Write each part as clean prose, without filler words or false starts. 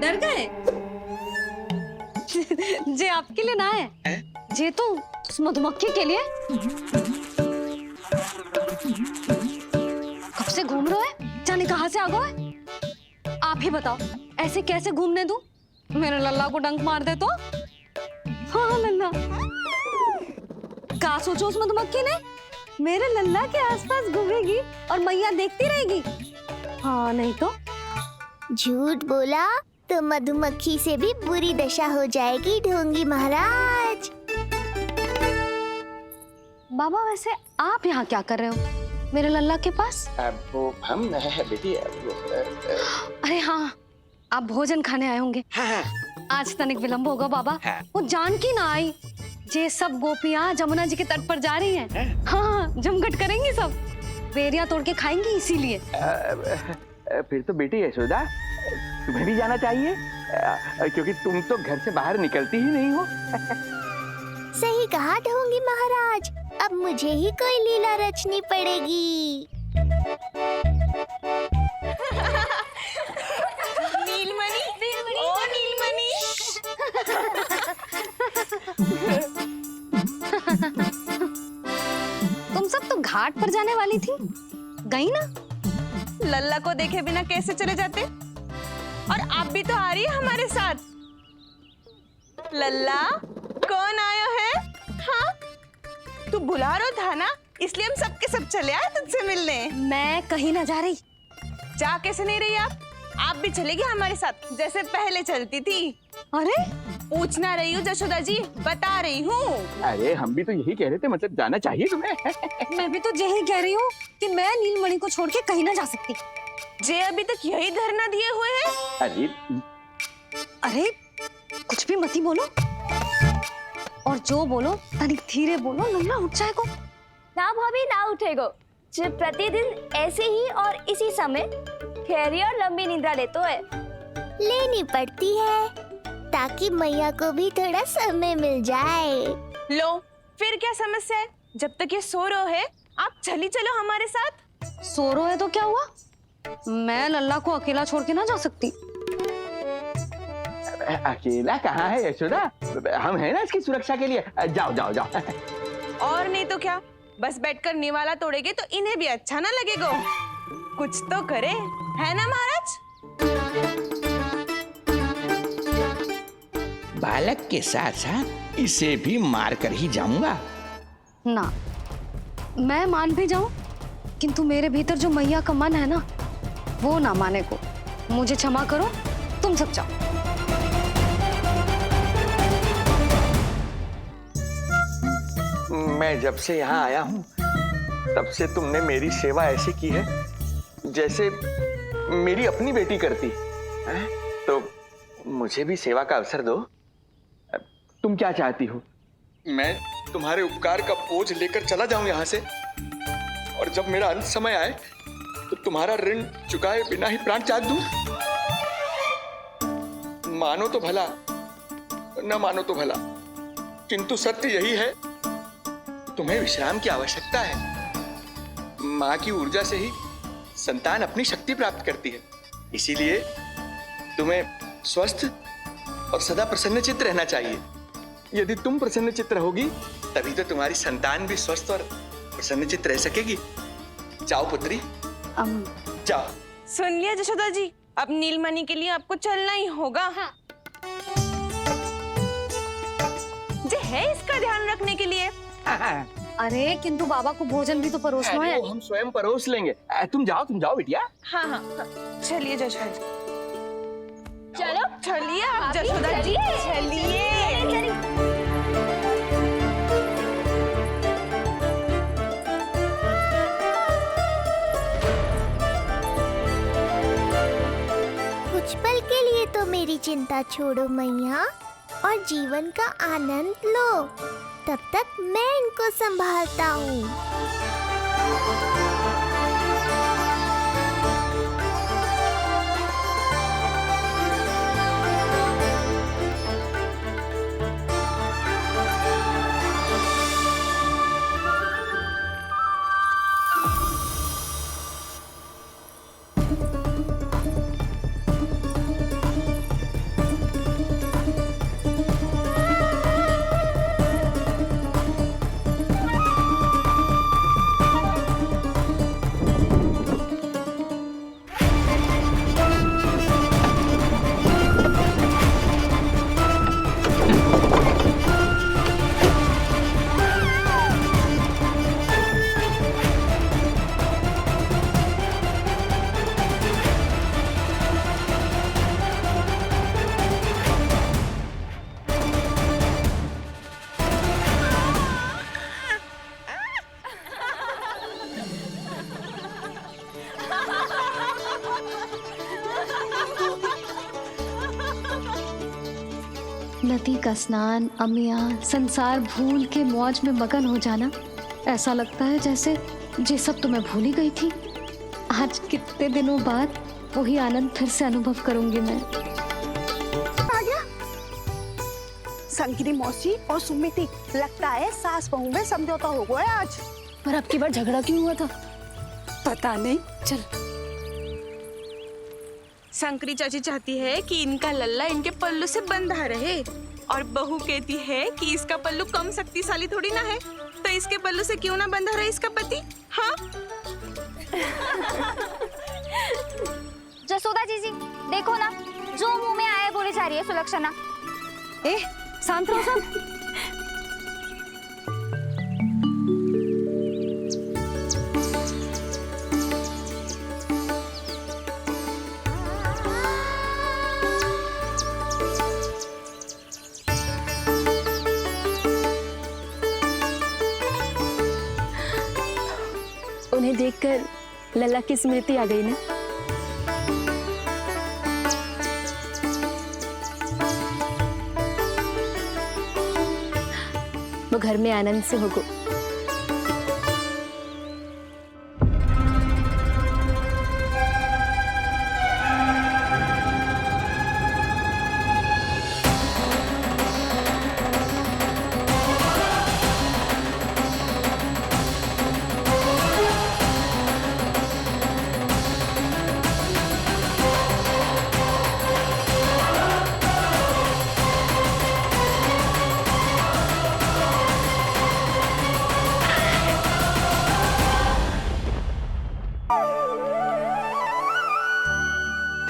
डर गए? जे आपके लिए ना है, जे तो उस मधुमक्खी के लिए। कब से घूम रहे हैं? जाने कहाँ से आ गए? आप ही बताओ, ऐसे कैसे घूमने दूं? मेरे लल्ला को डंक मार दे तो? हाँ लल्ला, क्या सोचो उस मधुमक्खी ने? मेरे लल्ला के आसपास घूमेगी और मैया देखती रहेगी। हाँ नहीं तो? झूठ बोला तो मधुमक्खी से भी बुरी दशा हो जाएगी ढोंगी महाराज। बाबा वैसे आप यहाँ क्या कर रहे हो मेरे लल्ला के पास? वो हम बेटी अरे हाँ, आप भोजन खाने आए होंगे। हाँ। आज तनिक विलंब होगा बाबा। हाँ। वो जानकी ना आई, जे सब गोपियाँ जमुना जी के तट पर जा रही हैं। हाँ, जमघट करेंगी सब, बेरियां तोड़ के खाएंगी इसीलिए। फिर तो बेटी यशोदा तुम्हें भी जाना चाहिए, क्योंकि तुम तो घर से बाहर निकलती ही नहीं हो। सही कहा ढोंगी महाराज, अब मुझे ही कोई लीला रचनी पड़ेगी। नीलमणि, ओ नीलमणि। तुम सब तो घाट पर जाने वाली थी, गई ना? लल्ला को देखे बिना कैसे चले जाते? और आप भी तो आ रही है हमारे साथ। लल्ला, कौन आया है? हाँ, तू बुला रहा था ना, इसलिए हम सब के सब चले आए तुझसे मिलने। मैं कहीं ना जा रही। जा कैसे नहीं रही आप भी चलेगी हमारे साथ जैसे पहले चलती थी। अरे पूछना रही हूँ जशोदा जी, बता रही हूँ। अरे हम भी तो यही कह रहे थे, मतलब जाना चाहिए तुम्हें। मैं भी तो यही कह रही हूँ कि मैं नीलमणि को छोड़ के कहीं ना जा सकती। जे अभी तक यही धरना दिए हुए हैं। अरे कुछ भी मती बोलो, और जो बोलो तनिक धीरे बोलो, लल्ला उठ जाएगो। ना भाभी ना उठेगो, जो प्रतिदिन ऐसे ही और इसी समय गहरी और लंबी निद्रा लेते है। लेनी पड़ती है ताकि मैया को भी थोड़ा समय मिल जाए। लो, फिर क्या समस्या है? जब तक ये सो रहे है, आप चली चलो हमारे साथ। सो रहे है तो क्या हुआ? मैं लल्ला को अकेला छोड़ के ना जा सकती। अकेला कहाँ है यशोदा, हम हैं ना इसकी सुरक्षा के लिए। जाओ जाओ जाओ। और नहीं तो क्या, बस बैठकर निवाला तोड़ेगे तो इन्हें भी अच्छा ना लगेगा। कुछ तो करे, है ना महाराज? बालक के साथ साथ इसे भी मार कर ही जाऊंगा। ना, मैं मान भी जाऊं, किंतु मेरे भीतर जो मैया का मन है ना, वो ना माने को। मुझे क्षमा करो, तुम सब जाओ। मैं जब से यहाँ आया हूँ तब से तुमने मेरी सेवा ऐसी की है जैसे मेरी अपनी बेटी करती है। तो मुझे भी सेवा का अवसर दो। तुम क्या चाहती हो? मैं तुम्हारे उपकार का बोझ लेकर चला जाऊं यहाँ से, और जब मेरा अंत समय आए तो तुम्हारा ऋण चुकाए बिना ही प्राण त्याग दूं? मानो तो भला, न मानो तो भला, किंतु सत्य यही है, तुम्हें विश्राम की आवश्यकता है। माँ की ऊर्जा से ही संतान अपनी शक्ति प्राप्त करती है, इसीलिए तुम्हें स्वस्थ और सदा प्रसन्नचित्त रहना चाहिए। यदि तुम प्रसन्नचित्त रहोगी तभी तो तुम्हारी संतान भी स्वस्थ और प्रसन्नचित्त रह सकेगी। जाओ पुत्री, जाओ। सुन लिया जशोदा जी, अब नीलमणि के लिए आपको चलना ही होगा। हाँ। जे है इसका ध्यान रखने के लिए। अरे किंतु बाबा को भोजन भी तो परोसना है। वो हम स्वयं परोस लेंगे। तुम जाओ बिटिया। हाँ हाँ हाँ। चलिए जशोदा जी। चलो चलिए आप भाभी, जशोदा जी चलिए। चलिए। कुछ पल के लिए तो मेरी चिंता छोड़ो मैया और जीवन का आनंद लो। तब तक मैं इनको संभालता हूँ। नदी का स्नान, अमिया, संसार भूल के मौज में मगन हो जाना, ऐसा लगता है जैसे ये सब तो मैं भूल ही गई थी। आज कितने दिनों बाद वही आनंद फिर से अनुभव करूंगी मैं। संकिनी मौसी और सुमिति, लगता है सास बहू में समझौता हो गया आज। पर अब की बार झगड़ा क्यों हुआ था? पता नहीं। चल शंकरी चाची चाहती है कि इनका लल्ला इनके पल्लू से बंधा रहे और बहू कहती है कि इसका पल्लू कम शक्तिशाली थोड़ी ना है, तो इसके पल्लू से क्यों ना बंधा रहे इसका पति। हाँ जसोदा जी देखो ना, जो मुंह में आए बोली जा रही है सुलक्षणा। ए शांत रहो सब। उन्हें देखकर लल्ला की स्मृति आ गई ना। वो घर में आनंद से होगो।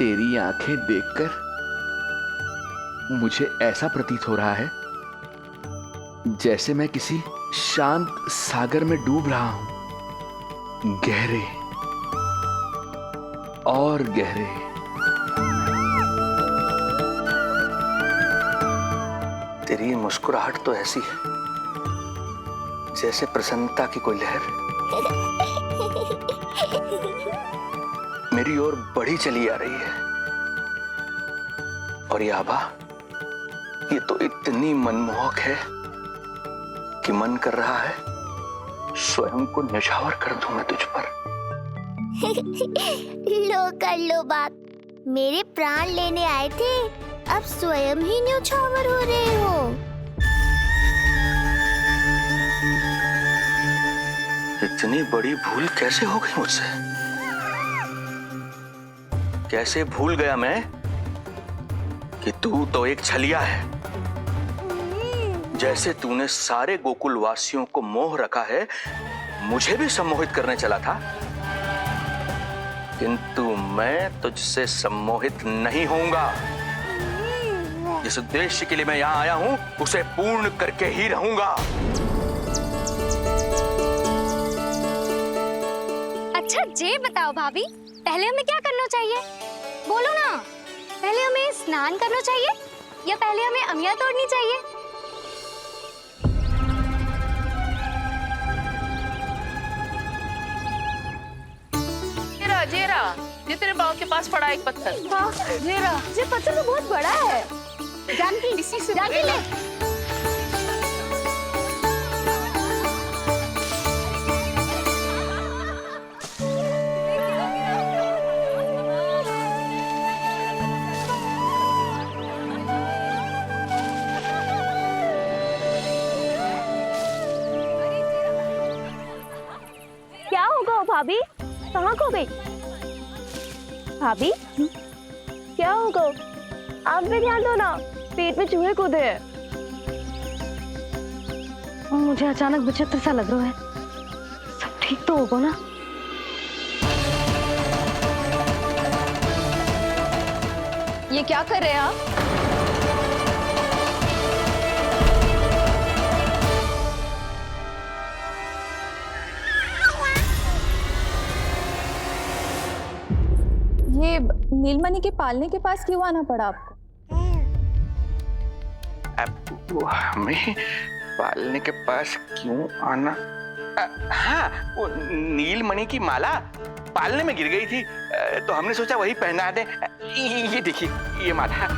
तेरी आंखें देखकर मुझे ऐसा प्रतीत हो रहा है जैसे मैं किसी शांत सागर में डूब रहा हूं, गहरे और गहरे। तेरी मुस्कुराहट तो ऐसी है जैसे प्रसन्नता की कोई लहर मेरी ओर बढ़ी चली आ रही है। और ये आभा, ये तो इतनी मनमोहक है कि मन कर रहा है स्वयं को न्यौछावर कर दूं मैं तुझ पर। लो कर लो बात। मेरे प्राण लेने आए थे, अब स्वयं ही न्यौछावर हो रहे हो। इतनी बड़ी भूल कैसे हो गई मुझसे? कैसे भूल गया मैं कि तू तो एक छलिया है। जैसे तूने सारे गोकुल वासियों को मोह रखा है, मुझे भी सम्मोहित करने चला था, किंतु मैं तुझसे सम्मोहित नहीं होऊंगा। जिस उद्देश्य के लिए मैं यहां आया हूं उसे पूर्ण करके ही रहूंगा। जे बताओ भाभी, पहले हमें क्या करना चाहिए? बोलो ना। पहले हमें स्नान करना चाहिए या पहले हमें अमिया तोड़नी चाहिए? जेरा जेरा, ये तेरे बाव के पास पड़ा एक पत्थर। हाँ जेरा, ये पत्थर तो बहुत बड़ा है। जानकी इसी से जानकी ले। क्या होगा भाभी? कहाँ खो गई भाभी? क्या होगा? आप भी ध्यान दो ना, पेट में चूहे कूदे हैं। मुझे अचानक विचित्र सा लग रहा है। सब ठीक तो होगा ना? ये क्या कर रहे हैं आप? ये नीलमणि के पालने के पास क्यों आना पड़ा आपको? अब वो हमें पालने के पास क्यों आना? हाँ, वो नीलमणि की माला पालने में गिर गई थी, तो हमने सोचा वही पहना दे। ये देखिए, ये माला।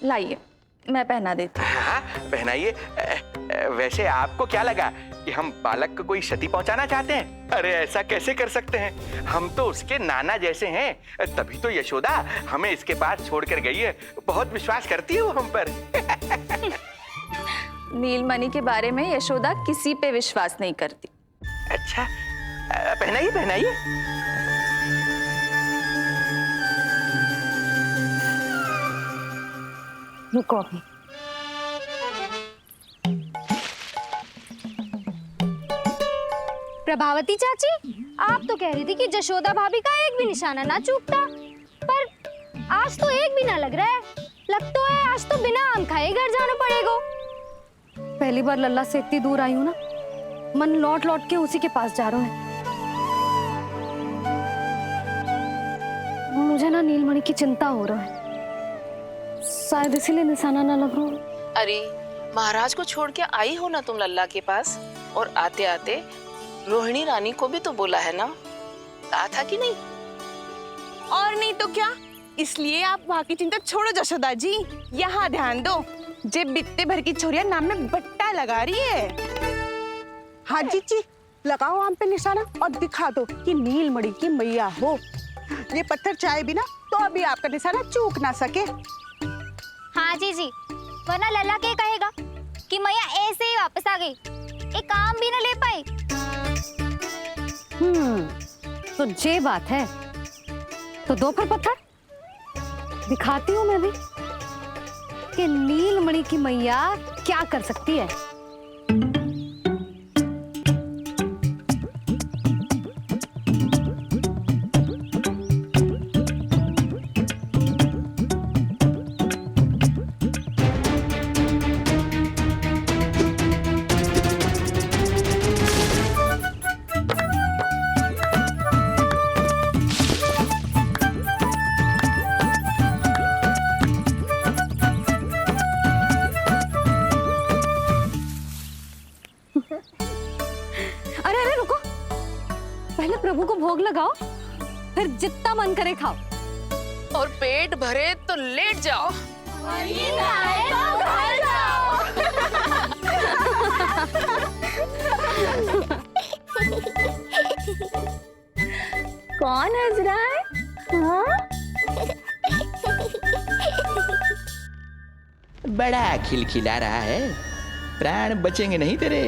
लाइए, मैं पहना देती हूँ। हाँ, पहनाइए। वैसे आपको क्या लगा कि हम बालक को कोई क्षति पहुंचाना चाहते हैं? अरे ऐसा कैसे कर सकते हैं? हम तो उसके नाना जैसे हैं, तभी तो यशोदा हमें इसके पास छोड़कर गई है। बहुत विश्वास करती है वो हम पर। नीलमणि के बारे में यशोदा किसी पे विश्वास नहीं करती। अच्छा, पहनाइए पहनाइए। रुको अभी। प्रभावती चाची, आप तो कह रही थी कि जशोदा भाभी का एक भी निशाना ना चूकता, पर आज तो एक भी ना लग रहा है। लग तो है आज तो बिना आम खाए घर जाना पड़ेगा। पहली बार लल्ला से इतनी दूर आई हूँ ना, मन लौट लौट के उसी के पास जा रहा है। मुझे ना नीलमणि की चिंता हो रहा है, शायद इसीलिए निशाना ना लग रहा। अरे महाराज को छोड़ के आई हो ना तुम लल्ला के पास, और आते आते रोहिणी रानी को भी तो बोला है ना, कहा था कि नहीं? और नहीं तो क्या, इसलिए आप वहाँ की चिंता छोड़ो जशोदा जी, यहाँ ध्यान दो। जे बित्ते भर की छोरिया नाम में बट्टा लगा रही है। हाँ जी, लगाओ आम पे निशाना और दिखा दो कि नीलमणि की मैया हो। ये पत्थर चाहे भी ना तो अभी आपका निशाना चूक ना सके। हाँ जी, वरना लल्ला क्या कहेगा कि मैया ऐसे ही वापस आ गई, एक काम भी ना ले पाई। तो ये बात है, तो दो फिर पत्थर दिखाती हूँ मैं भी कि नीलमणि की मैया क्या कर सकती है। अरे रुको, पहले प्रभु को भोग लगाओ, फिर जितना मन करे खाओ। और पेट भरे तो लेट जाओ। कौन हंस रहा है? हाँ? बड़ा खिलखिला रहा है, प्राण बचेंगे नहीं तेरे।